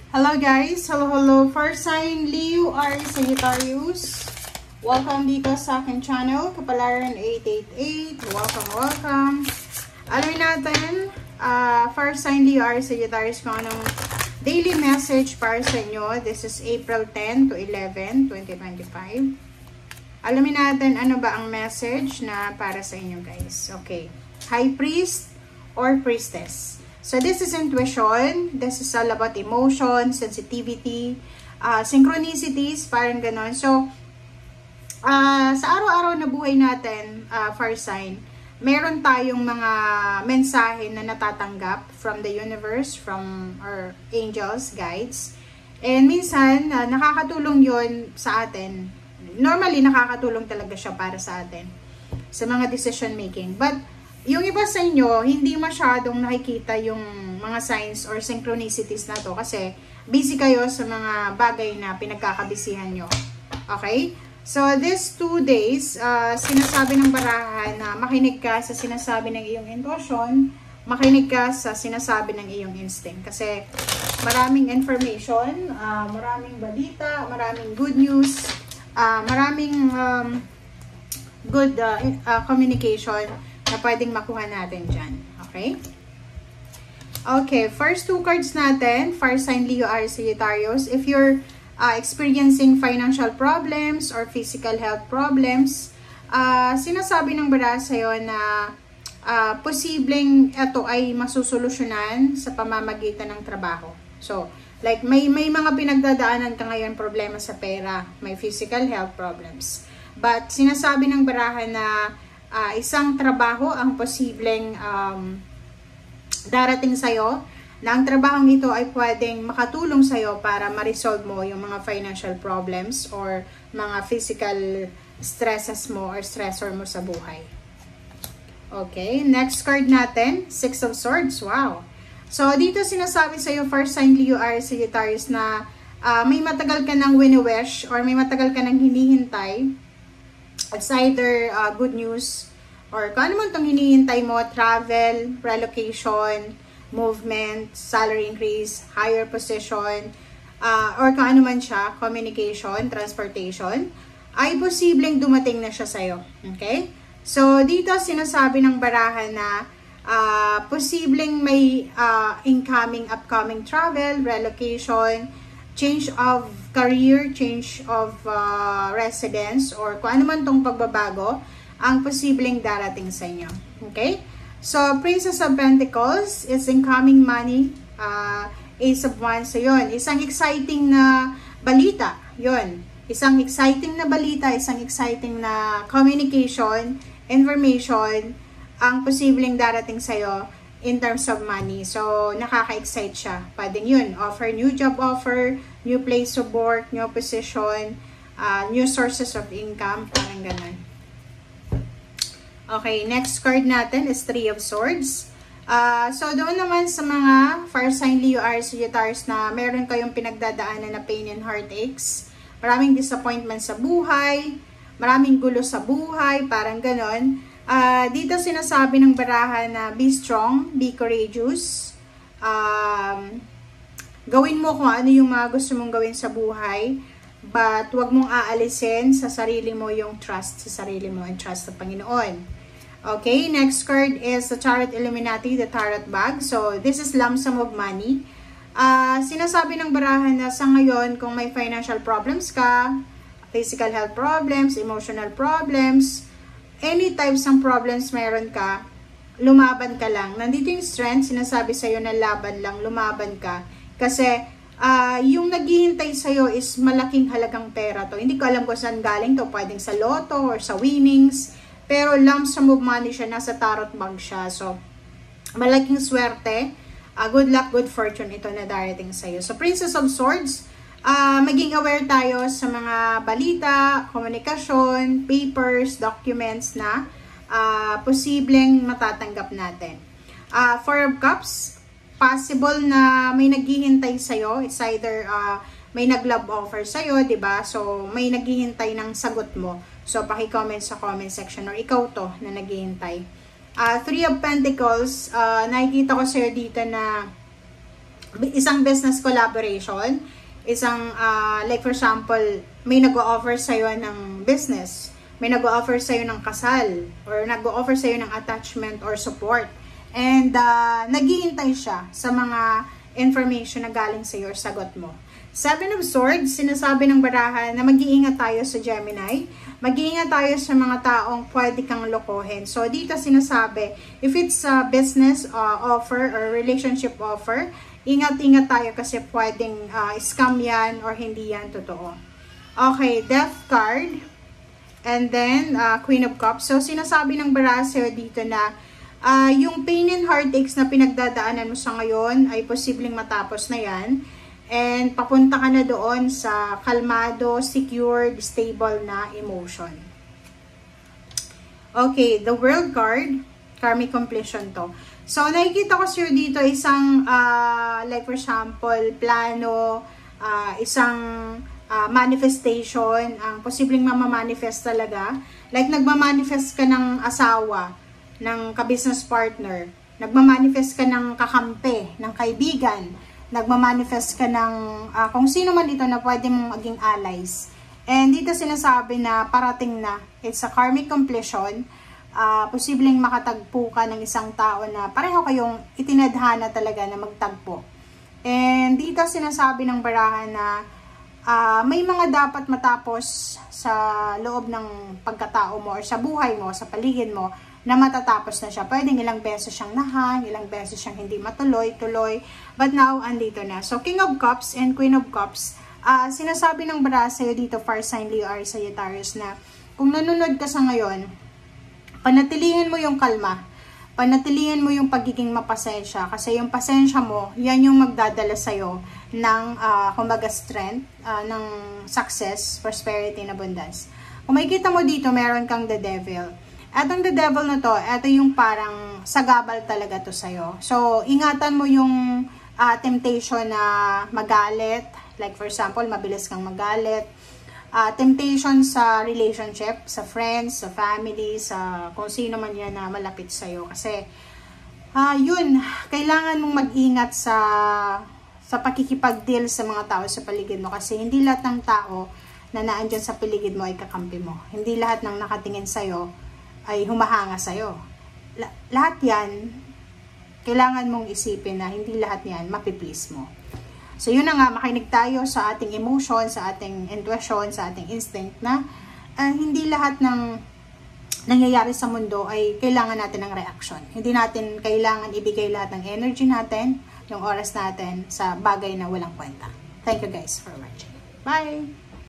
Hello guys! Hello! First sign, Leo are Sagittarius. Welcome dito sa aking channel, Kapalaran 888. Welcome! Alamin natin, first sign, Leo are Sagittarius, kung anong daily message para sa inyo. This is April 10 to 11, 2025. Alamin natin ano ba ang message na para sa inyo guys. Okay. High Priest or Priestess. So this is intuition. This is all about emotion, sensitivity, synchronicities, parang ganon. So, sa araw-araw na buhay natin, first sign, meron tayong mga mensahe na natatanggap from the universe, from our angels, guides. And minsan, nakakatulong yon sa atin. Normally, nakakatulong talaga siya para sa atin sa mga decision making. But, yung iba sa inyo, hindi masyadong nakikita yung mga signs or synchronicities na to kasi busy kayo sa mga bagay na pinagkakabisihan nyo. Okay? So, these 2 days, sinasabi ng barahan na makinig ka sa sinasabi ng iyong intuition, makinig ka sa sinasabi ng iyong instinct. Kasi maraming information, maraming balita, maraming good news, maraming good communication na pwedeng makuha natin dyan. Okay? Okay, first 2 cards natin. First sign, Leo, Aries, Sagittarius. If you're experiencing financial problems or physical health problems, sinasabi ng baraha sa'yo na posibleng ito ay masusolusyonan sa pamamagitan ng trabaho. So, like may mga pinagdadaanan ka ngayon, problema sa pera, may physical health problems. But sinasabi ng baraha na isang trabaho ang posibleng darating sa'yo, na ang trabahong ito ay pwedeng makatulong sa'yo para ma-resolve mo yung mga financial problems or mga physical stresses mo or stressor mo sa buhay. Okay, next card natin, 6 of Swords. Wow! So, dito sinasabi sa'yo, first sign, Leo, Aries, Sagittarius, na may matagal ka ng wini-wish or may matagal ka ng hinihintay. It's either good news or kung ano man itong hinihintay mo, travel, relocation, movement, salary increase, higher position, or kung ano man siya, communication, transportation, ay posibleng dumating na siya sa'yo. Okay? So, dito sinasabi ng baraha na posibleng may incoming, upcoming travel, relocation, change of career, change of residence, or kung ano man tong pagbabago, ang posibleng darating sa inyo. Okay? So, Princess of Pentacles is incoming money, Ace of Wands. So, yun. Isang exciting na balita. Yun. Isang exciting na balita, isang exciting na communication, information, ang posibleng darating sa'yo in terms of money. So, nakaka-excite siya. Pwedeng yun. Offer, new job offer, new place of work, new position, new sources of income, parang ganun. Okay, next card natin is 3 of Swords. So, doon naman sa mga first sign, Leo, Aries, Sagittarius na meron kayong pinagdadaanan na pain and heartaches, maraming disappointment sa buhay, maraming gulo sa buhay, parang ganon. Dito sinasabi ng baraha na be strong, be courageous, gawin mo kung ano yung mga gusto mong gawin sa buhay, but wag mong aalisin sa sarili mo yung trust sa sarili mo and trust sa Panginoon. Okay, next card is the Chariot Illuminati, the Tarot Bag. So, this is lump sum of money. Sinasabi ng baraha na sa ngayon, kung may financial problems ka, physical health problems, emotional problems, any types ng problems meron ka, lumaban ka lang. Nandito yung strength, sinasabi sa'yo na laban lang, lumaban ka. Kasi, yung naghihintay sa'yo is malaking halagang pera to. Hindi ko alam kung saan galing to, pwedeng sa lotto or sa winnings, pero lump sum of money siya, nasa tarot bag siya. So, malaking swerte, good luck, good fortune ito na darating sa'yo. So, Princess of Swords, maging aware tayo sa mga balita, komunikasyon, papers, documents na posibleng matatanggap natin. 4 of Cups, possible na may naghihintay sa'yo. It's either may nag-love offer sa'yo, diba? So, may naghihintay ng sagot mo. So, paki-comment sa comment section or ikaw to na naghihintay. 3 of Pentacles, nakikita ko sa'yo dito na isang business collaboration, isang, like for example, may nag-o-offer sa'yo ng business, may nag-o-offer sa'yo ng kasal, or nag-o-offer sa'yo ng attachment or support. And naghihintay siya sa mga information na galing sa'yo or sagot mo. Seven of Swords, sinasabi ng barahan na mag-iingat tayo sa Gemini. Mag-iingat tayo sa mga taong pwede kang lokohin. So, dito sinasabi, if it's a business offer or relationship offer, ingat-ingat tayo kasi pwedeng scam yan or hindi yan totoo. Okay, Death card. And then, Queen of Cups. So, sinasabi ng baraha dito na yung pain and heartaches na pinagdadaanan mo sa ngayon ay posibleng matapos na yan. And papunta ka na doon sa kalmado, secured, stable na emotion. Okay, the World card, karmic completion to. So, nakikita ko sir dito isang, like for example, plano, isang manifestation, ang posibleng mamamanifest talaga. Like, nagmamanifest ka ng asawa, ng ka-business partner, nagmamanifest ka ng kakampi, ng kaibigan, nagmamanifest ka ng kung sino man ito na pwede mong maging allies. And dito sinasabi na parating na, it's a karmic completion, posibleng makatagpo ka ng isang tao na pareho kayong itinadhana talaga na magtagpo. And dito sinasabi ng barahan na may mga dapat matapos sa loob ng pagkatao mo or sa buhay mo, sa paligid mo, na matatapos na siya. Pwedeng ilang beses siyang nahang, ilang beses siyang hindi matuloy-tuloy, but now, andito na. So, King of Cups and Queen of Cups, sinasabi ng baraha sa'yo dito, Fire sign Leo or Sagittarius, na kung nanonood ka sa ngayon, panatilihin mo yung kalma, panatilihin mo yung pagiging mapasensya, kasi yung pasensya mo, yan yung magdadala sa'yo ng, kumbaga, strength, ng success, prosperity, and abundance. Kung makikita mo dito, meron kang the Devil. Etong the Devil na to, ito yung parang sagabal talaga to sa'yo. So, ingatan mo yung temptation na magalit. Like for example, mabilis kang magalit. Temptation sa relationship, sa friends, sa family, sa kung sino man yan na malapit sa'yo. Kasi, yun, kailangan mong mag-ingat sa pakikipag-deal sa mga tao sa paligid mo. Kasi hindi lahat ng tao na naandyan sa paligid mo ay kakampi mo. Hindi lahat ng nakatingin sa'yo ay humahanga sa'yo. Lahat yan, kailangan mong isipin na hindi lahat yan mapiplease mo. So, yun na nga, makinig tayo sa ating emotion, sa ating intuition, sa ating instinct na hindi lahat ng nangyayari sa mundo ay kailangan natin ng reaction. Hindi natin kailangan ibigay lahat ng energy natin, yung oras natin sa bagay na walang kwenta. Thank you guys for watching. Bye!